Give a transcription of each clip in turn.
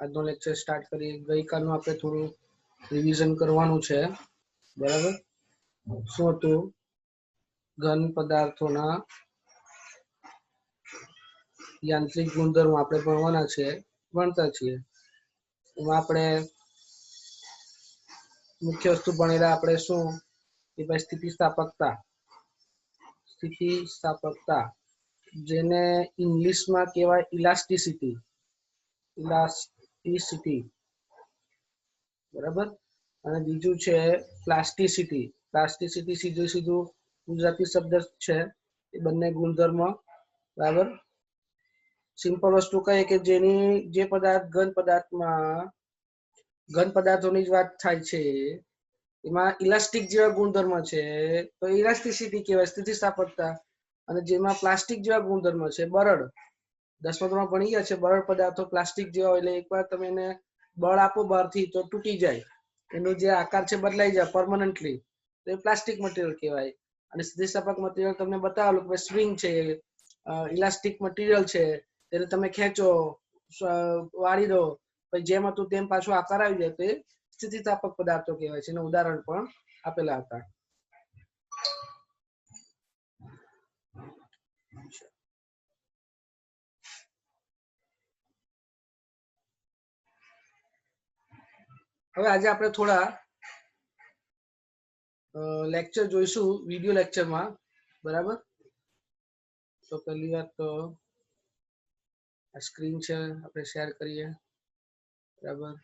આજનો lecture start કરીએ. ગઈકાલનું આપણે થોડું રિવિઝન કરવાનું છે, બરાબર. શું હતું? ઘન પદાર્થોના યાંત્રિક ગુણધર્મો આપણે ભણવાના છે, ભણતા છીએ. એમાં આપણે મુખ્ય વસ્તુ ભણેલા આપણે શું કે ભાઈ સ્થિતિસ્થાપકતા, જેને ઇંગ્લિશમાં કહેવાય ઇલાસ્ટિસિટી, બરાબર. અને બીજું છે પ્લાસ્ટિસિટી સીધું ગુજરાતી શબ્દ છે, એ બંને ગુણધર્મ, બરાબર. સિમ્પલ વસ્તુ કહીએ કે જેની જે પદાર્થ ઘન પદાર્થોની જ વાત થાય છે, એમાં ઇલાસ્ટિક જેવા ગુણધર્મ છે તો ઇલાસ્ટિસિટી કહેવાય, સ્થિતિસ્થાપકતા. અને જેમાં પ્લાસ્ટિક જેવા ગુણધર્મ છે, બરડ, 10મા ભણી ગયા છે, બરડ પદાર્થો પ્લાસ્ટિક જેવા, એટલે એકવાર તમે એને બળ આપો બહારથી તો તૂટી જાય, એનો જે આકાર છે બદલાઈ જાય પરમનન્ટલી, તો એ પ્લાસ્ટિક મટીરિયલ કહેવાય. અને સ્થિતિસ્થાપક મટીરિયલ તમને બતાવેલું કે સ્પ્રિંગ છે, ઇલાસ્ટિક મટીરિયલ છે, તેને તમે ખેંચો, વાળી દો, પછી જેમ હતું તેમ પાછો આકાર આવી જાય, તે સ્થિતિસ્થાપક પદાર્થો કહેવાય છે. એના ઉદાહરણ પણ આપેલા હતા. હવે આજે આપણે થોડા લેક્ચર જોઈશું વિડિયો લેક્ચરમાં, બરાબર. તો પહેલી વાત તો આ સ્ક્રીન છે, આપણે શેર કરીએ, બરાબર.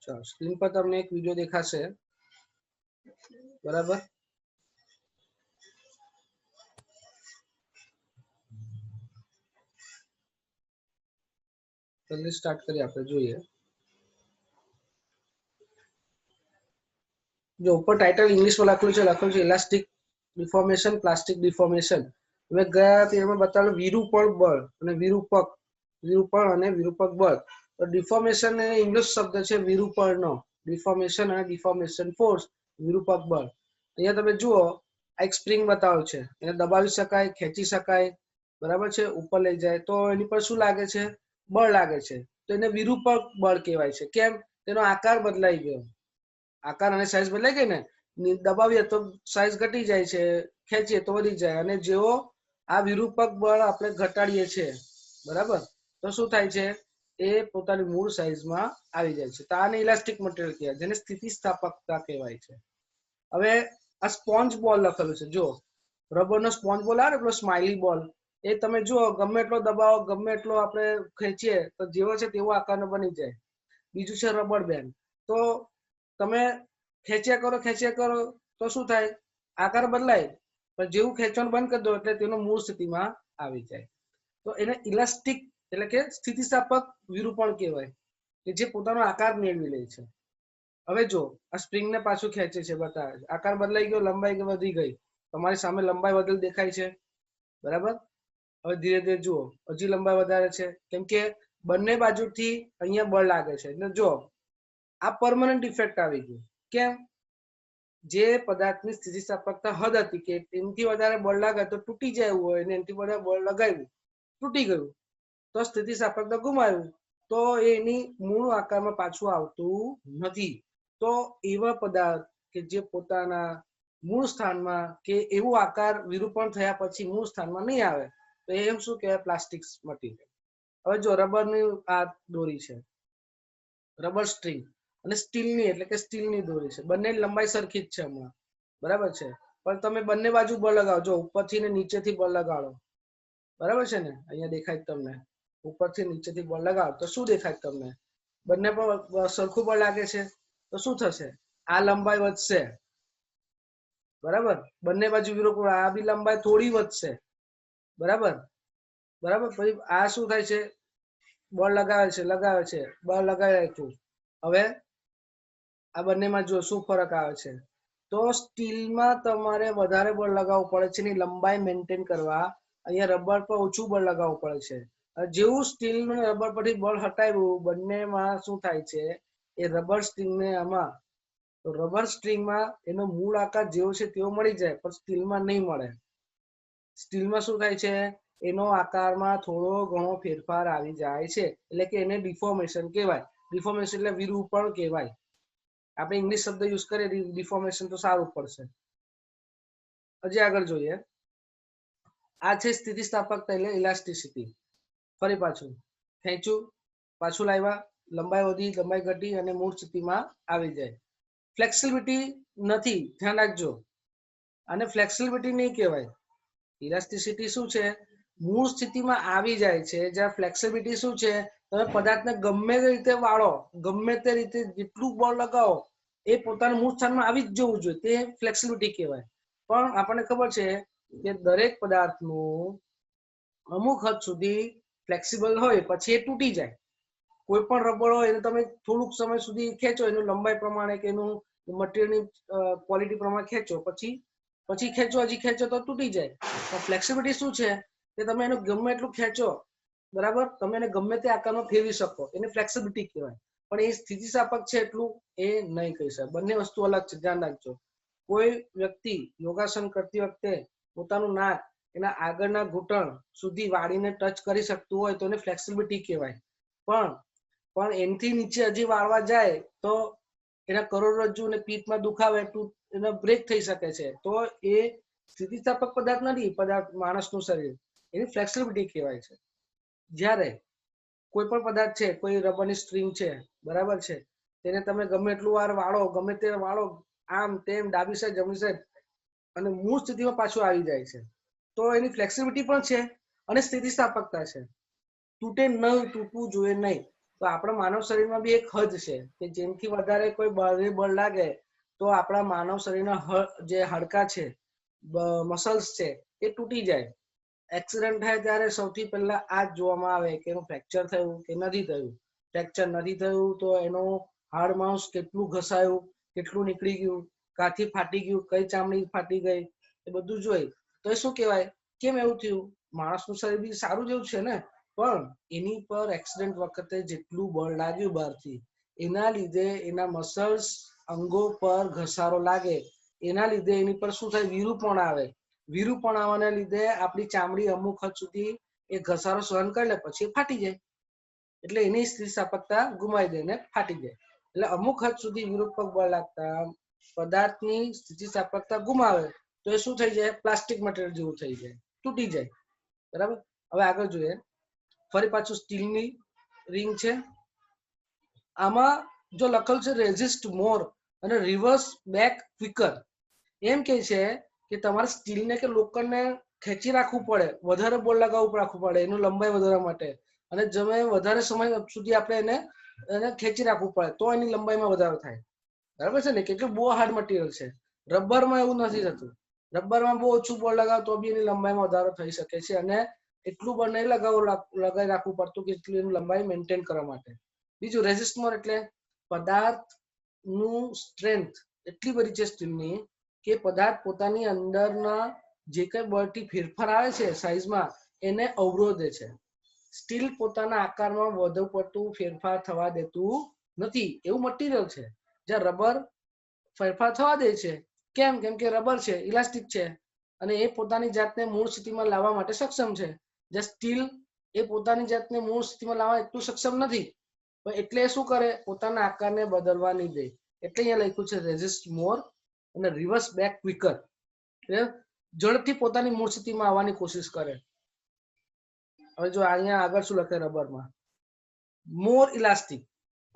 ચાલો, સ્ક્રીન પર તમને એક વિડિયો દેખાશે, બરાબર. જલ્દી સ્ટાર્ટ કરીએ, આપણે જોઈએ. જો ઉપર ટાઇટલ ઇંગ્લિશમાં લખેલું છે ઇલાસ્ટિક ડિફોર્મેશન, પ્લાસ્ટિક ડિફોર્મેશન. હવે ગયા પીરિયડમાં બતાવેલું વિરૂપણ બળ અને વિરૂપક બળ. તો ડિફોર્મેશન એ ઇંગ્લિશ શબ્દ છે વિરૂપણનો, ડિફોર્મેશન અને ડિફોર્મેશન ફોર્સ, વિરૂપક બળ. અહીંયા તમે જુઓ, આ એક સ્પ્રિંગ બતાવ્યો છે, એને દબાવી શકાય, ખેંચી શકાય, બરાબર છે, ઉપર લઈ જાય તો એની પર શું લાગે છે? બળ લાગે છે. તો એને વિરૂપક બળ કહેવાય છે. કેમ? તેનો આકાર બદલાઈ ગયો, આકાર અને સાઈઝ બદલાઈ ગઈ ને, દબાવીએ તો સાઈઝ ઘટી જાય છે, ખેંચીએ તો વધી જાય. અને જેવો આ વિરૂપક બળ આપણે ઘટાડીએ છીએ, બરાબર, તો શું થાય છે? એ પોતાની મૂળ સાઈઝમાં આવી જાય છે. તો આને ઇલાસ્ટિક મટીરિયલ કહેવાય, જેને સ્થિતિસ્થાપકતા કહેવાય છે. હવે આ સ્પોન્જ બોલ લખેલું છે, જો રબરનો સ્પોન્જ બોલ આવે ને, પેલો સ્માઇલી બોલ, એ તમે જુઓ, ગમે એટલો દબાવો, ગમે એટલો આપણે ખેંચીએ તો જેવો છે તેવો આકારનો બની જાય. બીજું છે રબર બેન્ડ. તો તમે ખેંચ્યા કરો તો શું થાય? આકાર બદલાય, પણ જેવું ખેંચવાનું બંધ કરી દો એટલે તેનો મૂળ સ્થિતિમાં આવી જાય. તો એને ઇલાસ્ટિક એટલે કે સ્થિતિસ્થાપક વિરૂપણ કહેવાય, કે જે પોતાનો આકાર મેળવી લે છે. હવે જો આ સ્પ્રિંગને પાછું ખેંચે છે, બતાવે છે, આકાર બદલાઈ ગયો, લંબાઈ વધી ગઈ, તમારી સામે લંબાઈ વધેલ દેખાય છે, બરાબર. હવે ધીરે ધીરે જુઓ, હજી લંબાઈ વધારે છે, કેમ કે બંને બાજુથી અહીંયા બળ લાગે છે. એટલે જો આ પરમનન્ટ ઇફેક્ટ આવી ગયું. કેમ? જે પદાર્થની સ્થિતિસ્થાપકતા હદ હતી કે એનાથી વધારે બળ લાગે તો તૂટી જાય એવું હોય, અને એનાથી વધારે બળ લગાવ્યું તૂટી ગયું, તો સ્થિતિસ્થાપકતા ગુમાવ્યું, તો એની મૂળ આકારમાં પાછું આવતું નથી. તો એવા પદાર્થ કે જે પોતાના મૂળ સ્થાનમાં કે એવું આકાર વિરૂપણ થયા પછી મૂળ સ્થાનમાં નહીં આવે, તો એમ શું કહેવાય? Plastic material. હવે જો રબરની આ દોરી છે, રબર સ્ટ્રિંગ, અને સ્ટીલની એટલે કે સ્ટીલની દોરી છે. બંને લંબાઈ સરખી જ છે હમણાં, બરાબર છે. પણ તમે બંને બાજુ બળ લગાવો, જો ઉપરથી ને નીચેથી બળ લગાડો, બરાબર છે ને? અહીંયા દેખાય તમને, ઉપરથી નીચેથી બળ લગાવો તો શું દેખાય તમને? બંને પર સરખું બળ લાગે છે. તો શું થશે? આ લંબાઈ વધશે, બરાબર. બંને બાજુ વિરોધ, આ બી લંબાઈ થોડી વધશે, બરાબર. બરાબર. પછી આ શું થાય છે? બળ લગાવે છે, બળ લગાવી રાખ્યું. હવે આ બંનેમાં જો શું ફરક આવે છે? તો સ્ટીલમાં તમારે વધારે બળ લગાવવું પડે છે એની લંબાઈ મેન્ટેન કરવા. અહીંયા રબર પર ઓછું બળ લગાવવું પડે છે. જેવું સ્ટીલ અને રબર પરથી બળ હટાવ્યું, બંનેમાં શું થાય છે? એ રબર સ્ટ્રિંગને આમાં, તો રબર સ્ટ્રિંગમાં એનો મૂળ આકાર જેવો છે તેવો મળી જાય, પણ સ્ટીલમાં નહીં મળે. સ્ટીલમાં શું થાય છે? એનો આકારમાં થોડો ઘણો ફેરફાર આવી જાય છે, એટલે કે એને ડિફોર્મેશન કહેવાય. ડિફોર્મેશન એટલે વિરૂપણ કહેવાય. આપણે ઇંગ્લિશ શબ્દ યુઝ કરીએ ડિફોર્મેશન તો સારું પડશે. હજી આગળ જોઈએ. આ છે સ્થિતિસ્થાપકતા એટલે ઇલાસ્ટિસિટી. ફરી પાછું ખેંચ્યું, પાછું લાવ્યા, લંબાઈ વધી, લંબાઈ ઘટી અને મૂળ સ્થિતિમાં આવી જાય. ફ્લેક્સિબિલિટી નથી, ધ્યાન રાખજો. આને ફ્લેક્સિબિલિટી નહીં કહેવાય. ઇલાસ્ટિસિટી શું છે? મૂળ સ્થિતિમાં આવી જાય છે. જ્યાં ફ્લેક્સિબિલિટી શું છે? તમે પદાર્થને ગમે તે રીતે વાળો, ગમે તે રીતે જેટલું બળ લગાવો, એ પોતાના મૂળ સ્થાનમાં આવી જ જવું જોઈએ, તે ફ્લેક્સિબિલિટી કહેવાય. પણ આપણને ખબર છે કે દરેક પદાર્થનું અમુક હદ સુધી ફ્લેક્સિબલ હોય પછી એ તૂટી જાય. કોઈ પણ રબર હોય એને તમે થોડુંક સમય સુધી ખેંચો, એનું લંબાઈ પ્રમાણે કે એનું મટીરિયલની ક્વોલિટી પ્રમાણે ખેંચો, પછી ખેંચો, હજી ખેંચો તો તૂટી જાય. તો ફ્લેક્સિબિલિટી શું છે? કે તમે એને ગમે એટલું ખેંચો, બરાબર, તમે એને ગમે તે આકારમાં ફેરવી શકો, એને ફ્લેક્સિબિલિટી કહેવાય. પણ એ સ્થિતિસ્થાપક છે એટલું એ નહીં કહી શકે. બંને વસ્તુ અલગ છે, ધ્યાન રાખજો. કોઈ વ્યક્તિ યોગાસન કરતી વખતે પોતાનું નાક એના આગળના ઘૂંટણ સુધી વાળીને ટચ કરી શકતું હોય તો એને ફ્લેક્સિબિલિટી કહેવાય. પણ એનાથી નીચે હજી વાળવા જાય તો એના કરોડરજ્જુ અને પીઠમાં દુખાવે, એનો બ્રેક થઈ શકે છે. તો એ સ્થિતિસ્થાપક પદાર્થ નથી, પદાર્થ માણસનું શરીર, એની ફ્લેક્સિબિલિટી કહેવાય છે. જ્યારે કોઈ પણ પદાર્થ છે, કોઈ રબરની સ્ટ્રિંગ છે, બરાબર છે, તેને તમે ગમે એટલું વાર વાળો, ગમે તે વાળો, આમ તેમ ડાબી સાઈડ જમણી સાઈડ, અને મૂળ સ્થિતિમાં પાછું આવી જાય છે. તો એની ફ્લેક્સિબિલિટી પણ છે અને સ્થિતિસ્થાપકતા છે. તૂટે નહીં, તૂટવું જોઈએ નહીં. તો આપણા માનવ શરીરમાં બી એક હદ છે કે જેનાથી વધારે કોઈ બળ લાગે તો આપણા માનવ શરીરના જે હાડકા છે, મસલ્સ છે, એ તૂટી જાય. એક્સિડન્ટ થાય ત્યારે સૌથી પહેલા આ જ જોવામાં આવે કે એનું ફ્રેક્ચર થયું કે નથી થયું. ફ્રેક્ચર નથી થયું તો એનો હાડ માંસ કેટલું ઘસાયું, કેટલું નીકળી ગયું, કાથી ફાટી ગયું, કઈ ચામડી ફાટી ગઈ, એ બધું જોઈ તો એ શું કહેવાય? કેમ એવું થયું? માણસનું શરીર બી સારું જેવું છે ને, પણ એની પર એક્સિડન્ટ વખતે જેટલું બળ લાગ્યું બહારથી, એના લીધે એના મસલ્સ અંગો પર ઘસારો લાગે, એના લીધે એની પર શું થાય? વિરૂપણ આવે. વિરૂપણ આવવાના લીધે આપણી ચામડી અમુક હદ સુધી એ ઘસારો સહન કરી લે, પછી ફાટી જાય. એટલે એની સ્થિતિસ્થાપકતા ગુમાવી દે ને ફાટી જાય. એટલે અમુક હદ સુધી વિરૂપક બળ લાગતા પદાર્થની સ્થિતિસ્થાપકતા ગુમાવે તો એ શું થઈ જાય? પ્લાસ્ટિક મટીરિયલ જેવું થઈ જાય, તૂટી જાય. બરાબર. હવે આગળ જોઈએ. ફરી પાછું સ્ટીલની રિંગ છે. આમાં જો લખેલ છે રેઝિસ્ટ મોર અને રિવર્સ બેક ક્વિકર. એમ કે છે કે તમારે સ્ટીલને કે લોખંડને ખેંચી રાખવું પડે, વધારે બળ લગાવવું રાખવું પડે એનું લંબાઈ વધારવા માટે, અને વધારે સમય સુધી આપણે એને ખેંચી રાખવું પડે તો એની લંબાઈમાં વધારો થાય. બરાબર છે ને? કેટલું બહુ હાર્ડ મટીરિયલ છે. રબરમાં એવું નથી થતું. રબરમાં બહુ ઓછું બળ લગાવો તો બી એની લંબાઈમાં વધારો થઈ શકે છે, અને એટલું બળ નહીં લગાવી રાખવું પડતું કે એટલી એની લંબાઈ મેન્ટેન કરવા માટે. બીજું રેઝિસ્ટ મોર એટલે પદાર્થનું સ્ટ્રેન્થ એટલી બધી છે સ્ટીલની કે પદાર્થ પોતાની અંદરના જે કઈ બળથી ફેરફાર આવે છે સાઈઝમાં એને અવરોધે છે. સ્ટીલ પોતાના આકારમાં વધુ પડતું ફેરફાર થવા દેતું નથી. એવું મટીરિયલ છે. જ્યાં રબર ફેરફાર થવા દે છે. કેમ? કેમ કે રબર છે, ઇલાસ્ટિક છે અને એ પોતાની જાતને મૂળ સ્થિતિમાં લાવવા માટે સક્ષમ છે. જ્યાં સ્ટીલ એ પોતાની જાતને મૂળ સ્થિતિમાં લાવવા એટલું સક્ષમ નથી. પણ એટલે શું કરે? પોતાના આકારને બદલવા નહીં દે. એટલે અહીંયા લખ્યું છે રેઝિસ્ટ મોર અને રિવર્સ બેક ક્વિકર. ઝડપથી પોતાની મૂળ સ્થિતિમાં આવવાની કોશિશ કરે. હવે જો અહીંયા આગળ શું લખે રબરમાં? મોર ઇલાસ્ટિક.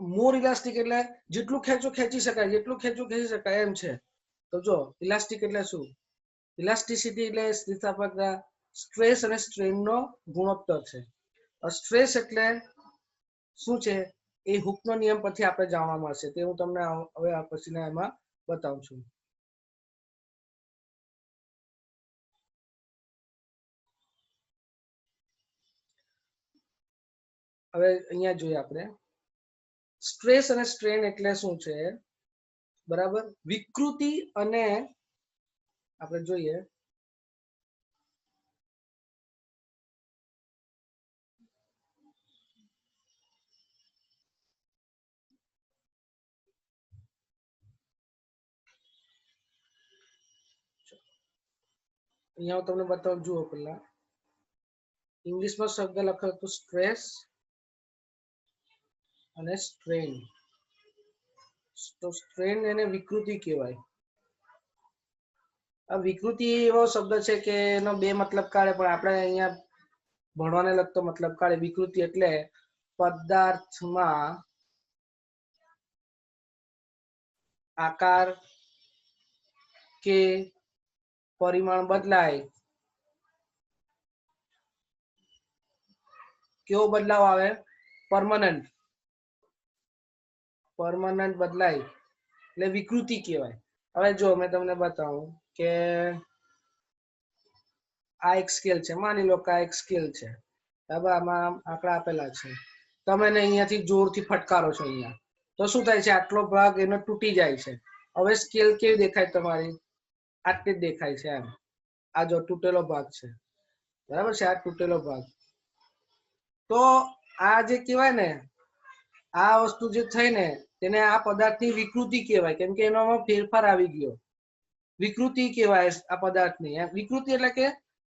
મોર ઇલાસ્ટિક એટલે જેટલું ખેંચો ખેંચી શકાય, જેટલું ખેંચો ખેંચી શકાય એમ છે. તો જો ઇલાસ્ટિક એટલે શું? ઇલાસ્ટિસિટી એટલે સ્થિતિસ્થાપકતા, સ્ટ્રેસ અને સ્ટ્રેન નો ગુણોત્તર છે. સ્ટ્રેસ એટલે શું છે એ હુકનો નિયમ પરથી આપણે જાણવા મળશે. તે હું તમને હવે પછીના એમાં બતાવું છું. હવે અહીંયા જોઈએ આપણે સ્ટ્રેસ અને સ્ટ્રેન એટલે શું છે, બરાબર? વિકૃતિ અને આપણે જોઈએ અહીંયા હું તમને બતાવું. જુઓ પેલા ઇંગ્લિશમાં શબ્દ લખેલો હતો સ્ટ્રેસ અને સ્ટ્રેન. તો સ્ટ્રેન એને વિકૃતિ કહેવાય. આ વિકૃતિ એવો શબ્દ છે કે એનો બે મતલબ કાઢે, પણ આપણે અહીંયા ભણવાને લગતો મતલબ કાઢે. વિકૃતિ એટલે પદાર્થમાં આકાર કે પરિમાણ બદલાય. કેવો બદલાવ આવે? પરમાનન્ટ બદલાય એટલે વિકૃતિ કહેવાય. હવે જો મેં તમને બતાવું કે આ એક સ્કેલ છે. માની લો કે આ એક સ્કેલ છે, બરાબર? આમાં આંકડા આપેલા છે. તમે અહીંયાથી જોરથી ફટકારો છો અહીંયા, તો શું થાય છે? આટલો ભાગ એનો તૂટી જાય છે. હવે સ્કેલ કેવી દેખાય તમારી? આટલી જ દેખાય છે. એમ આ જો તૂટેલો ભાગ છે, બરાબર છે? આ તૂટેલો ભાગ. તો આ જે કહેવાય ને, આ વસ્તુ જે થઈ ને તેને આ પદાર્થની વિકૃતિ કહેવાય. કેમ કે એનામાં ફેરફાર આવી ગયો. વિકૃતિ કહેવાય આ પદાર્થની. વિકૃતિ એટલે કે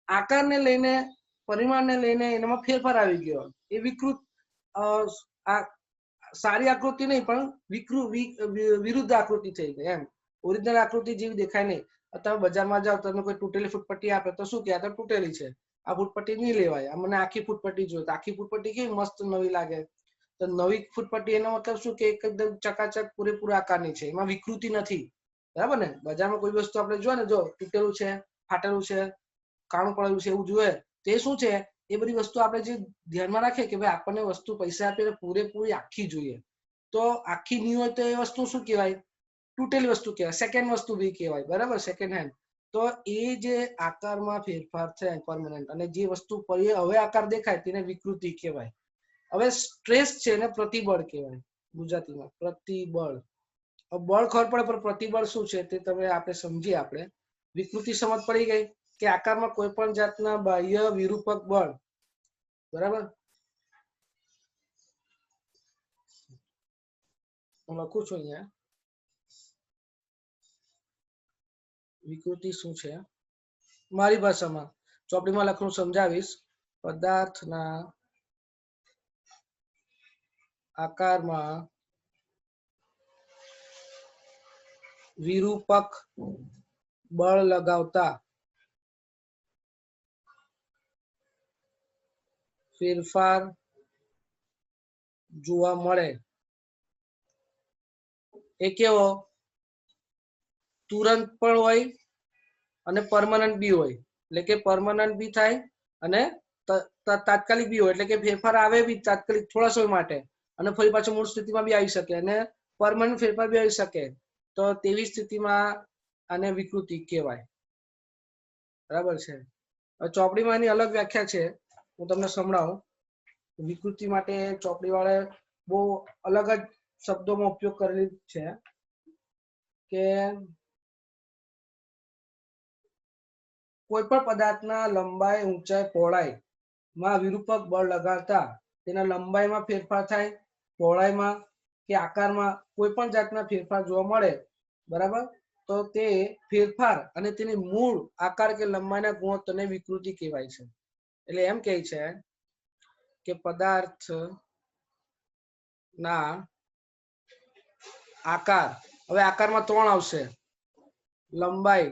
આકારને લઈને, પરિમાણને લઈને એનામાં ફેરફાર આવી ગયો. એ વિકૃત આ સારી આકૃતિ નહીં, પણ વિરુદ્ધ આકૃતિ થઈ ગઈ. એમ ઓરિજિનલ આકૃતિ જેવી દેખાય નહીં. તમે બજારમાં જાઓ, તમે કોઈ તૂટેલી ફૂટપટ્ટી આપે તો શું કહે? આ તો તૂટેલી છે, આ ફૂટપટ્ટી નહીં લેવાય. મને આખી ફૂટપટ્ટી જોઈએ. તો આખી ફૂટપટ્ટી કેવી મસ્ત નવી લાગે. તો નવી ફૂટપટ્ટી એનો મતલબ શું કે એકદમ ચકાચક પૂરેપૂરા આકારની છે, એમાં વિકૃતિ નથી. બરાબર ને? બજારમાં કોઈ વસ્તુ આપણે જોઈએ ને, જો તૂટેલું છે, ફાટેલું છે, કાણું પડેલું છે, એવું જોઈએ, તે શું છે? એ બધી વસ્તુ આપણે જે ધ્યાનમાં રાખીએ કે ભાઈ આપણને વસ્તુ પૈસા આપીને પૂરેપૂરી આખી જોઈએ, તો આખી નહીં હોય તો એ વસ્તુ શું કહેવાય? તૂટેલી વસ્તુ કહેવાય. સેકન્ડ વસ્તુ બી કહેવાય. બરાબર? Second hand. તો એ જે આકારમાં ફેરફાર છે પરમાનન્ટ, અને જે વસ્તુ હવે આકાર દેખાય તેને વિકૃતિ કહેવાય. હવે સ્ટ્રેસ છે એને પ્રતિબળ કહેવાય. ગુજરાતીમાં પ્રતિબળ. બળ ખબર પડે, પણ પ્રતિબળ શું છે તે તમે આપણે સમજીએ. આપણે વિકૃતિ સમજ પડી ગઈ કે આકારમાં કોઈ પણ જાતના બાહ્ય વિરૂપક બળ. બરાબર? હું લખું છું અહીંયા વિકૃતિ શું છે મારી ભાષામાં. ચોપડીમાં લખવાનું સમજાવીશ. પદાર્થના આકારમાં વિરૂપક બળ લગાવતા ફેરફાર જોવા મળે. એ કેવો? તુરંત પણ હોય અને પરમાનન્ટ બી હોય. એટલે કે પરમાનન્ટ બી થાય અને તાત્કાલિક બી હોય. એટલે કે ફેરફાર આવે બી તાત્કાલિક થોડા સમય માટે, અને ફરી પાછું મૂળ સ્થિતિમાં બી આવી શકે, અને પરમાનન્ટ ફેરફાર બી આવી શકે. તો તેવી સ્થિતિમાં આને વિકૃતિ કહેવાય. બરાબર છે? ચોપડીમાં એની અલગ વ્યાખ્યા છે, હું તમને સંભળાવું. વિકૃતિ માટે ચોપડી વાળે બહુ અલગ જ શબ્દોમાં ઉપયોગ કરેલી છે કે કોઈ પણ પદાર્થના લંબાઈ ઊંચાઈ પહોળાઈમાં વિરૂપક બળ લગાડતા તેના લંબાઈમાં ફેરફાર થાય, પહોળાઈમાં કે આકારમાં કોઈ પણ જાતના ફેરફાર જોવા મળે, બરાબર, તો તે ફેરફાર અને તેની મૂળ આકાર કે લંબાઈના ગુણોત્તરને વિકૃતિ કહેવાય છે. એટલે એમ કહે છે કે પદાર્થ ના આકાર, હવે આકારમાં ત્રણ આવશે, લંબાઈ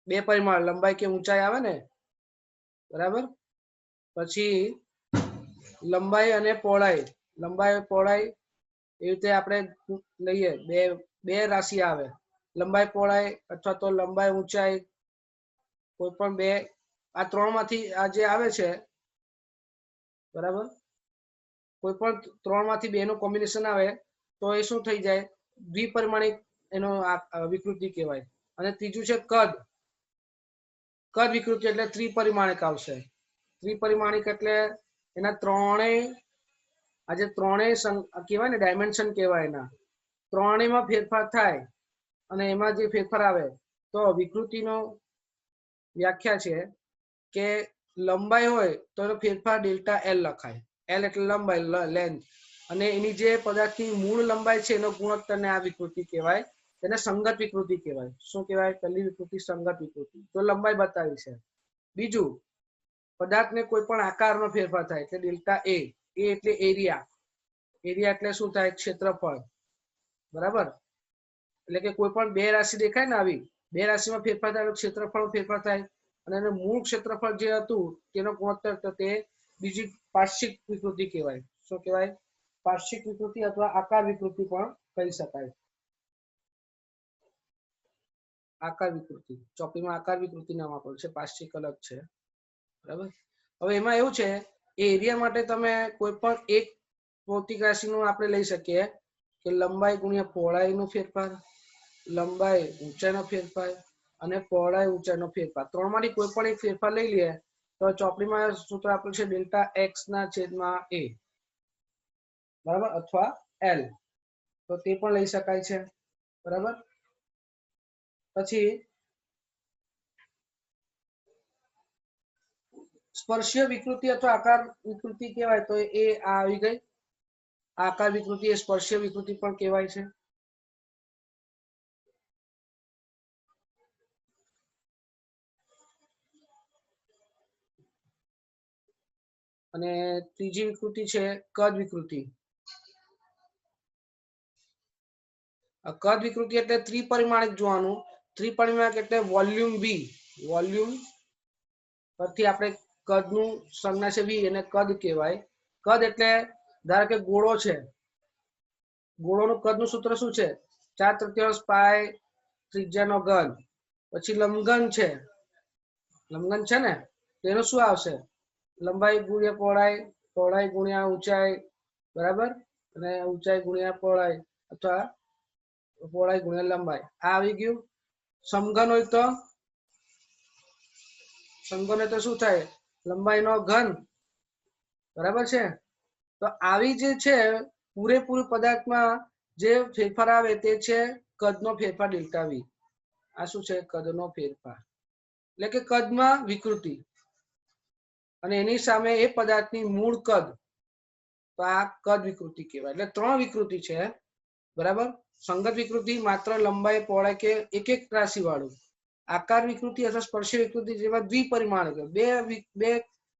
2 પરિમાણ, લંબાઈ કે ઊંચાઈ આવે ને, બરાબર, પછી લંબાઈ અને પહોળાઈ, લંબાઈ પહોળાઈ એ રીતે આપણે લઈએ, બે રાશિ આવે, લંબાઈ પહોળાઈ અથવા તો લંબાઈ ઊંચાઈ, કોઈ પણ બે, આ ત્રણ માંથી આ જે આવે છે, બરાબર, કોઈ પણ ત્રણ માંથી બે નું કોમ્બિનેશન આવે તો એ શું થઈ જાય, દ્વિપરિમાણિક એનો વિકૃતિ કહેવાય. અને ત્રીજું છે કદ, કદ વિકૃતિ એટલે ત્રિપરિમાણિક આવશે. ત્રિપરિમાણિક એટલે એના ત્રણેય, આજે ત્રણેય કહેવાય ને, ડાયમેન્શન કહેવાય, એના ત્રણેયમાં ફેરફાર થાય અને એમાં જે ફેરફાર આવે તો વિકૃતિનો વ્યાખ્યા છે કે લંબાઈ હોય તો એનો ફેરફાર ડેલ્ટા એલ લખાય, એલ એટલે લંબાઈ, લેન્થ, અને એની જે પદાર્થની મૂળ લંબાઈ છે એનો ગુણોત્તરને આ વિકૃતિ કહેવાય, તેને સંગત વિકૃતિ કહેવાય. શું કહેવાય? પહેલી વિકૃતિ સંગત વિકૃતિ, તો લંબાઈ બતાવી છે. બીજું, પદાર્થને કોઈ પણ આકારનો ફેરફાર થાય એટલે ડેલ્ટા એ એટલે એરિયા, એરિયા એટલે શું થાય? ક્ષેત્રફળ, બરાબર, એટલે કે કોઈ પણ બે રાશિ દેખાય ને, આવી બે રાશિમાં ફેરફાર થાય તો ક્ષેત્રફળ ફેરફાર થાય, અને એનું મૂળ ક્ષેત્રફળ જે હતું તેનો ગુણોત્તર, તો તે બીજી પાર્શ્વિક વિકૃતિ કહેવાય. શું કહેવાય? પાર્શ્વિક વિકૃતિ અથવા આકાર વિકૃતિ પણ કહી શકાય. આકાર વિકૃતિ, ચોપડીમાં આકાર વિકૃતિ નામ આપેલું છે, પાર્શ્વિક અલગ છે, બરાબર. હવે એમાં એવું છે, એ એરિયા માટે તમે કોઈ પણ એક ભૌતિક રાશિનું આપણે લઈ શકીએ કે લંબાઈ ગુણ્યા પહોળાઈનો ફેરફાર, લંબાઈ ઊંચાઈનો ફેરફાર અને પહોળાઈ ઊંચાઈનો ફેરફાર, ત્રણમાંથી કોઈ પણ એક ફેરફાર લઈ લઈએ તો ચોપડીમાં સૂત્ર આપેલું છે ડેલ્ટા એક્સ ના છેદમાં એ, બરાબર, અથવા એલ, તો તે પણ લઈ શકાય છે, બરાબર. પછી સ્પર્શીય વિકૃતિ અથવા આકાર વિકૃતિ કહેવાય તો એ આ આવી ગઈ, આકાર વિકૃતિ એ સ્પર્શીય વિકૃતિ પણ કહેવાય છે. અને ત્રીજી વિકૃતિ છે કદ વિકૃતિ. કદ વિકૃતિ એટલે ત્રિપરિમાણિક જોવાનું, ત્રિપરિમાણિક એટલે વોલ્યુમ વી, વોલ્યુમ પરથી આપણે કદનું સંજ્ઞા છે વી, એને કદ કહેવાય. કદ એટલે ધારો કે ગોળો છે, ગોળોનું કદનું સૂત્ર શું છે? 4/3 પાય ત્રિજ્યાનો ઘન. પછી લંબઘન છે, લંબઘન છે ને, તેનું શું આવશે? લંબાઈ ગુણ્યા પહોળાઈ, પહોળાઈ ગુણ્યા ઊંચાઈ, બરાબર, અને ઊંચાઈ ગુણ્યા પહોળાઈ અથવા પહોળાઈ ગુણ્યા લંબાઈ, આ આવી ગયું. સમઘન હોય તો, સમઘન હોય તો શું થાય? લંબાઈનો ઘન, બરાબર છે. તો આવી જે છે પૂરેપૂરું પદાર્થમાં જે ફેરફાર આવે તે છે કદનો ફેરફાર ડેલ્ટા વી. આ શું છે? કદનો ફેરફાર, એટલે કે કદમાં વિકૃતિ, અને એની સામે એ પદાર્થની મૂળ કદ, તો આ કદ વિકૃતિ કહેવાય. એટલે ત્રણ વિકૃતિ છે, બરાબર. સંગત વિકૃતિ માત્ર લંબાઈ પહોળાઈ કે એક એક રાશિ વાળું, આકાર વિકૃતિ અથવા સ્પર્શીય વિકૃતિ જેવા દ્વિપરિમાણિક, બે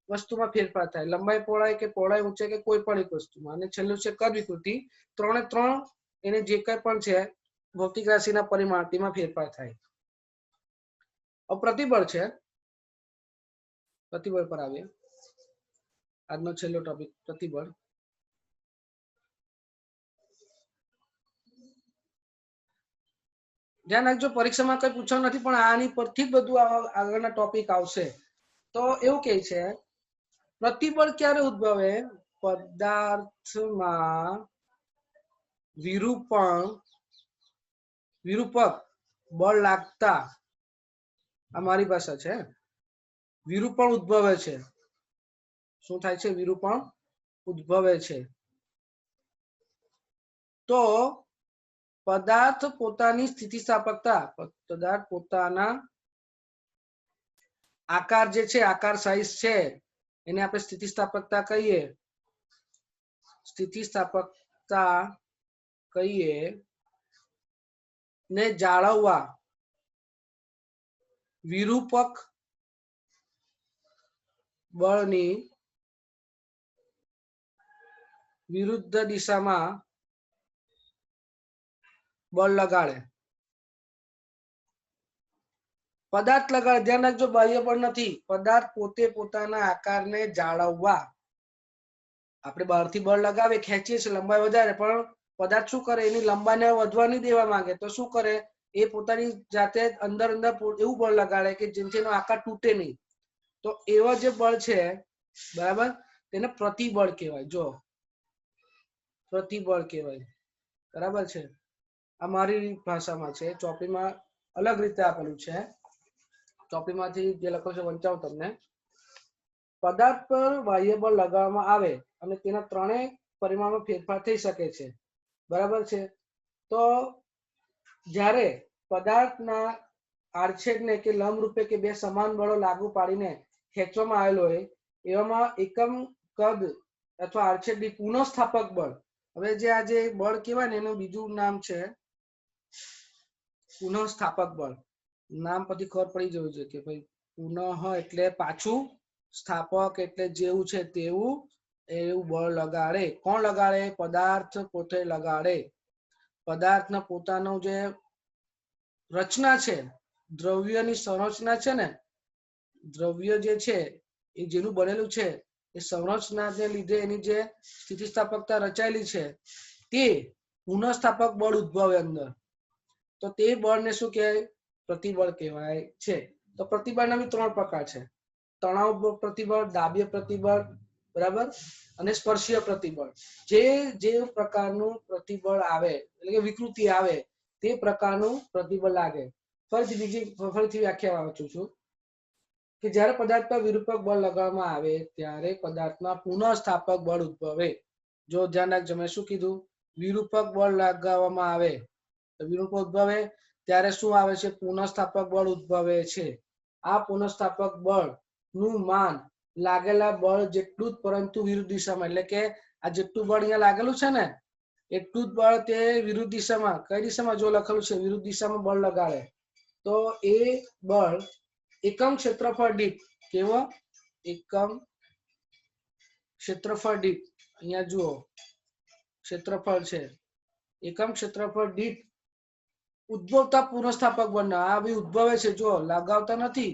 વસ્તુમાં ફેરફાર થાય, લંબાઈ પહોળાઈ કે પહોળાઈ ઊંચાઈ કે કોઈ પણ એક વસ્તુમાં, અને છેલ્લું છે કદ વિકૃતિ, ત્રણે ત્રણ એને જે કઈ પણ છે ભૌતિક રાશિના પરિમાણ તેમાં ફેરફાર થાય. પ્રતિબળ છે, પ્રતિબળ પર આવીએ, આજનો છેલ્લો ટોપિક પ્રતિબળ. ધ્યાન રાખજો, પરીક્ષામાં કઈ પૂછવાનું નથી, પણ આની પરથી જ બધું આગળના ટોપિક આવશે. તો એવું કે છે, પ્રતિબળ ક્યારે ઉદ્ભવે? પદાર્થમાં વિરૂપક બળ લાગતા, આ મારી ભાષા છે, વિરૂપણ ઉદ્ભવે છે. શું થાય છે? વિરૂપણ ઉદ્ભવે છે. તો પદાર્થ પોતાની સ્થિતિસ્થાપકતા, પદાર્થ પોતાના આકાર જે છે, આકાર સાઈઝ છે, એને આપણે સ્થિતિસ્થાપકતા કહીએ. સ્થિતિસ્થાપકતા કહીએ ને જાળવવા વિરૂપક બળની વિરુદ્ધ દિશામાં બળ લગાડે. પદાર્થ લગાડે, ધ્યાન રાખજો, બાહ્ય બળ નથી. પદાર્થ પોતે પોતાના આકારને જાળવવા, આપણે બહારથી બળ લગાવે, ખેંચીએ છીએ, લંબાઈ વધારે, પણ પદાર્થ શું કરે, એની લંબાઈને વધવા નહીં દેવા માંગે, તો શું કરે, એ પોતાની જાતે અંદર અંદર એવું બળ લગાડે કે જેથી એનો આકાર તૂટે નહીં. તો એવા જે બળ છે, બરાબર, તેને પ્રતિબળ કહેવાય. જો પ્રતિબળ કહેવાય, બરાબર છે. આ મારી ભાષામાં છે, ચોપડીમાં અલગ રીતે આપેલું છે. ચોપડીમાંથી જે લખો છે વંચાવું તમને. પદાર્થ પર બાહ્ય બળ લગાવવામાં આવે અને તેના ત્રણેય પરિમાણો ફેરફાર થઈ શકે છે, બરાબર છે. તો જ્યારે પદાર્થના આડછેદને કે લંબ રૂપે કે બે સમાન બળો લાગુ પાડીને ખેંચવામાં આવેલો હોય, એવામાં એકમ કદ અથવા આડછેદની પુનઃસ્થાપક બળ. હવે જે આ જે બળ કહેવાય ને, એનું બીજું નામ છે પુનઃસ્થાપક બળ. નામ પછી ખબર પડી જવું છે કે ભાઈ પુનઃ એટલે પાછું, સ્થાપક એટલે જેવું છે તેવું, એવું બળ લગાડે. કોણ લગાડે? પદાર્થ પોતે લગાડે. પદાર્થના પોતાનું જે રચના છે, દ્રવ્યની સંરચના છે ને, દ્રવ્ય જે છે એ જેનું બનેલું છે, એ સંરચનાને લીધે એની જે સ્થિતિસ્થાપકતા રચાયેલી છે, તે પુનઃસ્થાપક બળ ઉદ્ભવે અંદર. તો તે બળને શું કહેવાય? પ્રતિબળ કહેવાય છે. તો પ્રતિબળના બી ત્રણ પ્રકાર છે: તણાવ પ્રતિબળ, દાબીય પ્રતિબળ, બરાબર, અને સ્પર્શીય પ્રતિબળ. જે પ્રકારનું પ્રતિબળ આવે, એટલે કે વિકૃતિ આવે, તે પ્રકારનું પ્રતિબળ લાગે. ફરીથી વ્યાખ્યા વાંચું છું કે જ્યારે પદાર્થ પર વિરૂપક બળ લગાવવામાં આવે ત્યારે પદાર્થમાં પુનઃસ્થાપક બળ ઉદ્ભવે. જો ધ્યાન રાખજો, મેં શું કીધું? વિરૂપક બળ લગાવવામાં આવે તો વિરૂપક ઉદ્ભવે, ત્યારે શું આવે છે? પુનઃસ્થાપક બળ ઉદ્ભવે છે. આ પુનઃસ્થાપક બળ નું માન લાગેલા બળ જેટલું જ, પરંતુ વિરુદ્ધ દિશામાં. એટલે કે આ જેટલું બળ અહીંયા લાગેલું છે ને, એટલું જ બળ તે વિરુદ્ધ દિશામાં, કઈ દિશામાં? જો લખેલું છે વિરુદ્ધ દિશામાં બળ લગાડે, તો એ બળ એકમ ક્ષેત્રફળ દીઠ, કેવો? એકમ ક્ષેત્રફળ દીઠ, અહીંયા જુઓ ક્ષેત્રફળ છે, એકમ ક્ષેત્રફળ દીઠ ઉદ્ભવતા પુનઃસ્થાપક બળ. આ બી ઉદ્ભવે છે, જો લગાવતા નથી,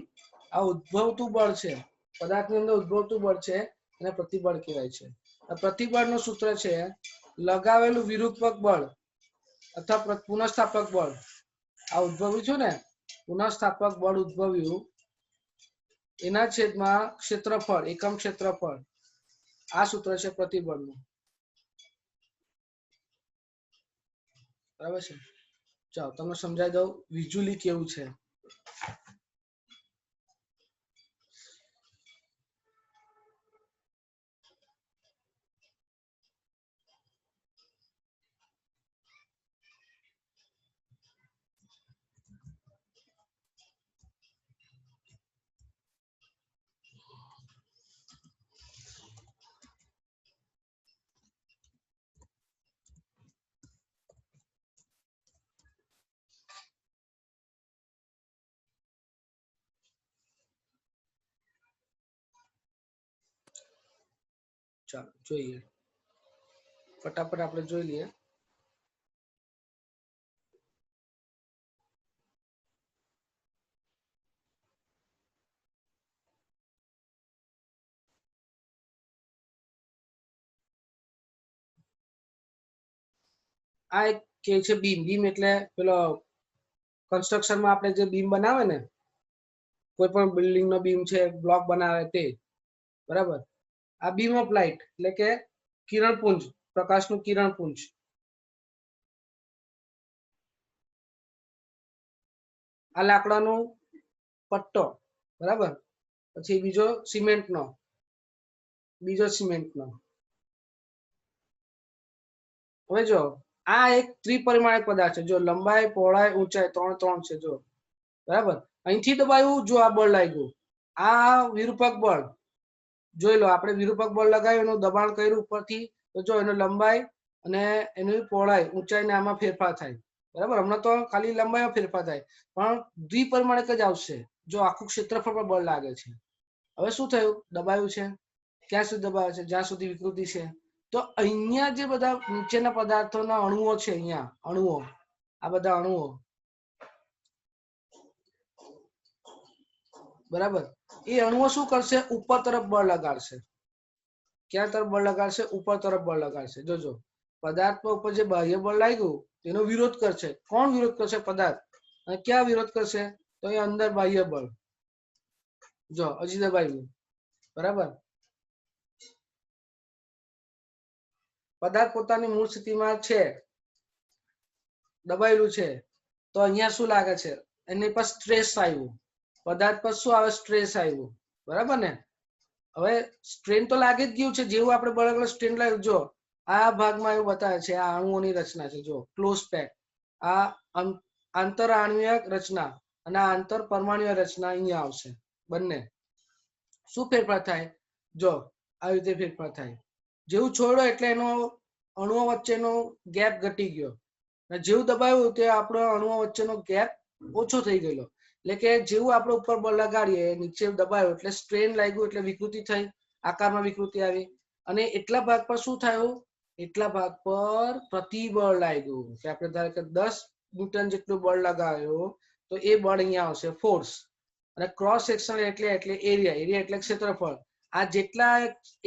આ ઉદ્ભવતું બળ છે, પદાર્થની અંદર ઉદ્ભવતું બળ છે, એને પ્રતિબળ કહેવાય છે. આ પ્રતિબળનું સૂત્ર છે લગાવેલું વિરૂપક બળ અથવા પુનઃસ્થાપક બળ. આ ઉદ્ભવ્યું છે ને, પુનઃસ્થાપક બળ ઉદ્ભવ્યું, એના છેદમાં ક્ષેત્રફળ, એકમ ક્ષેત્રફળ. આ સૂત્ર છે પ્રતિબળનું, બરાબર છે. ચાલો તમને સમજાવી દઉં વિઝ્યુઅલી કેવું છે. ચાલો જોઈએ, ફટાફટ આપણે જોઈ લઈએ. આ એક કે છે બીમ. બીમ એટલે પેલો કન્સ્ટ્રક્શનમાં આપણે જે બીમ બનાવે ને, કોઈ પણ બિલ્ડિંગ નો બીમ છે, બ્લોક બનાવે તે, બરાબર. આ બીમ ઓફ લાઇટ એટલે કે કિરણપુંજ, પ્રકાશનું કિરણપુંજ. આ લાકડાનું પટ્ટો, બરાબર. પછી બીજો સિમેન્ટનો, બીજો સિમેન્ટનો. હવે જો આ એક ત્રિપરિમાણિક પદાર્થ છે. જો લંબાઈ, પહોળાઈ, ઊંચાઈ ત્રણ ત્રણ છે, જો, બરાબર. અહીંથી દબાયું, જો આ બળ લાગ્યું, આ વિરૂપક બળ જોઈ લો, આપણે વિરૂપક બળ લગાવ્યું, એનું દબાણ કર્યું ઉપરથી, તો જો એનો લંબાઈ અને એની પહોળાઈ ઊંચાઈને આમાં ફેરફાર થાય, બરાબર. હમણાં તો ખાલી લંબાઈમાં ફેરફાર થાય, પણ દ્વિપરિમાણિક જ આવશે જો આખું ક્ષેત્રફળ પર બળ લાગે છે. હવે શું થયું, દબાયું છે, ક્યાં સુધી દબાવે છે, જ્યાં સુધી વિકૃતિ છે. તો અહીંયા જે બધા નીચેના પદાર્થોના અણુઓ છે, અહીંયા અણુઓ, આ બધા અણુઓ, બરાબર, એ અણુઓ શું કરશે, ઉપર તરફ બળ લગાડશે. ક્યાં તરફ બળ લગાડશે, ઉપર તરફ બળ લગાડશે. જોજો પદાર્થ પર ઉપર જે બાહ્ય બળ લાગ્યું તેનો વિરોધ કરશે. કોણ વિરોધ કરશે, પદાર્થ. અને ક્યાં વિરોધ કરશે, તો એ અંદર બાહ્ય બળ. જો હજી દબાવ્યું, બરાબર. પદાર્થ પોતાની મૂળ સ્થિતિમાં છે, દબાયેલું છે, તો અહીંયા શું લાગે છે, એની પર સ્ટ્રેસ આવ્યું. પદાર્થ પર શું આવે, સ્ટ્રેસ આવ્યું, બરાબર ને. હવે સ્ટ્રેન તો લાગી જ ગયું છે, જેવું આપણે બરાબર સ્ટ્રેન લાગ્યું. જો આ ભાગમાં એવું બતાવે છે, આ અણુઓની રચના છે. જો ક્લોઝ પેક, આ આંતર આણ્વિક રચના અને આ આંતર પરમાણ્વીય રચના અહીંયા આવશે. બંને શું ફેરફાર થાય, જો આવી રીતે ફેરફાર થાય. જેવું છોડો એટલે એનો અણુઓ વચ્ચેનો ગેપ ઘટી ગયો, અને જેવું દબાવ્યું તે આપણો અણુઓ વચ્ચેનો ગેપ ઓછો થઈ ગયેલો. એટલે કે જેવું આપણે ઉપર બળ લગાડીએ, નીચે દબાવ્યું એટલે સ્ટ્રેન લાગ્યું, એટલે વિકૃતિ થઈ, આકારમાં વિકૃતિ આવી. અને એટલા ભાગ પર શું થયું, એટલા ભાગ પર પ્રતિબળ લાગ્યું. કે આપણે ધારો કે 10 ન્યૂટન જેટલું બળ લગાવ્યું, તો એ બળ અહીંયા આવશે, ફોર્સ. અને ક્રોસ સેક્શન એટલે એરિયા, એરિયા એટલે ક્ષેત્રફળ. આ જેટલા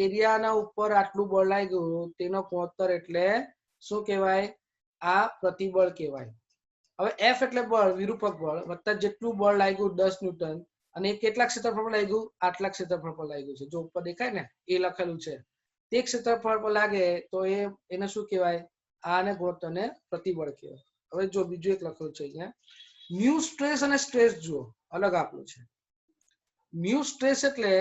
એરિયાના ઉપર આટલું બળ લાગ્યું તેનો ગુણોત્તર એટલે શું કહેવાય, આ પ્રતિબળ કહેવાય. હવે એફ એટલે બળ, વિરૂપક બળ, વત્તા જેટલું બળ લાગ્યું 10 ન્યૂટન, અને એ કેટલા ક્ષેત્રફળ પર લાગ્યું, આટલા ક્ષેત્રફળ પર લાગ્યું છે. જો ઉપર દેખાય ને, એ લખેલું છે. તે ક્ષેત્રફળ પર લાગે તો એને શું કહેવાય, આને ગુણોત્તરને પ્રતિબળ કહેવાય. હવે જો બીજું એક લખેલું છે અહીંયા, મ્યુ સ્ટ્રેસ અને સ્ટ્રેસ જુઓ, અલગ આપેલું છે. મ્યુ સ્ટ્રેસ એટલે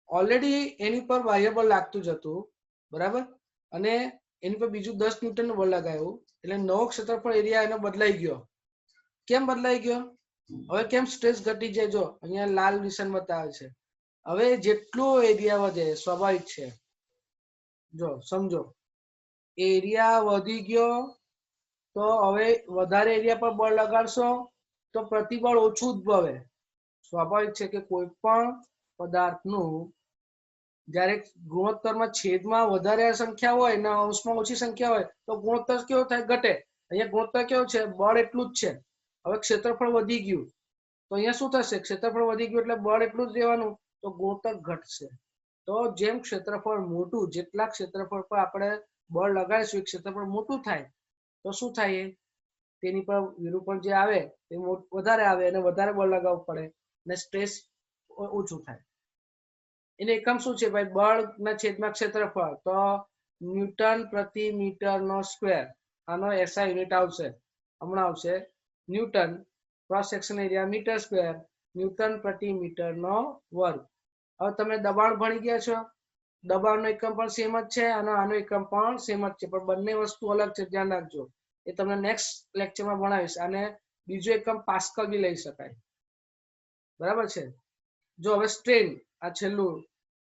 ઓલરેડી એની પર બાહ્ય બળ લાગતું જ હતું, બરાબર. અને એની પર બીજું 10 ન્યૂટન બળ લગાવ્યું, એટલે નવો ક્ષેત્રફળ એરિયા એનો બદલાઈ ગયો. કેમ બદલાઈ ગયો, હવે કેમ સ્ટ્રેસ ઘટી જાય, જો અહીંયા લાલ નિશાન બતાવે છે. હવે જેટલો એરિયા વધે, સ્વાભાવિક છે, જો સમજો, એરિયા વધી ગયો તો હવે વધારે એરિયા પર બળ લગાડશો તો પ્રતિબળ ઓછું ઉદ્ભવે. સ્વાભાવિક છે કે કોઈ પણ પદાર્થનું જ્યારે ગુણોત્તરમાં છેદમાં વધારે સંખ્યા હોય ને અંશમાં ઓછી સંખ્યા હોય તો ગુણોત્તર કેવો થાય, ઘટે. અહીંયા ગુણોત્તર કેવો છે, બળ એટલું જ છે. હવે ક્ષેત્રફળ વધી ગયું તો અહીંયા શું થશે, ક્ષેત્રફળ વધી ગયું એટલે બળ એટલું જ રહેવાનું, તો ગુણોત્તર ઘટશે. તો જેમ ક્ષેત્રફળ મોટું, જેટલા ક્ષેત્રફળ પર આપણે બળ લગાડીશું એ ક્ષેત્રફળ મોટું થાય તો શું થાય, તેની પર વિરૂપણ જે આવે તે વધારે આવે અને વધારે બળ લગાવવું પડે અને સ્ટ્રેસ ઓછું થાય. એને એકમ શું છે ભાઈ, બળ ના છેદમાં ક્ષેત્રફળ, તો ન્યૂટન પ્રતિ મીટર નો સ્ક્વેર. આનો એસઆઈ યુનિટ આવશે, હમણાં આવશે, newton. Cross section area metre square, newton પ્રતિ મીટર નો વર્ગ. હવે તમે દબાણ ભણી ગયા છો, દબાણનો એકમ પણ સેમ જ છે અને આનો એકમ પણ સેમ જ છે, પણ બંને વસ્તુ અલગ છે, ધ્યાન રાખજો. એ તમને નેક્સ્ટ લેક્ચરમાં ભણાવીશ. અને બીજો એકમ પાસ્કલ બી લઈ શકાય, બરાબર છે. જો હવે સ્ટ્રેન, આ છેલ્લું,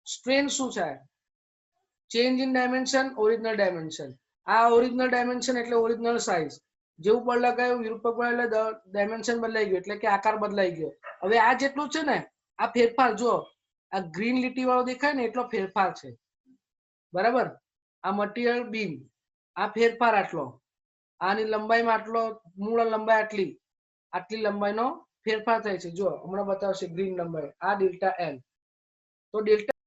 સ્ટ્રેન શું છે, change in dimension, original dimension. આ ઓરિજિનલ ડાયમેન્શન એટલે ઓરિજિનલ સાઇઝ. જેવું બળ લગાવ્યું વિરૂપક બળ એટલે ડાયમેન્શન બદલાઈ ગયું, એટલે કે આકાર બદલાઈ ગયો. હવે આ જેટલું છે ને, આ ફેરફાર જો આ ગ્રીન લીટી વાળો દેખાય ને, એટલો ફેરફાર છે, બરાબર. આ મટીરિયલ બીમ, આ ફેરફાર આટલો, આની લંબાઈમાં આટલો, મૂળ લંબાઈ આટલી, આટલી લંબાઈનો ફેરફાર થાય છે. જો હમણાં બતાવશે ગ્રીન લંબાઈ, આ ડેલ્ટા એલ. તો ડેલ્ટા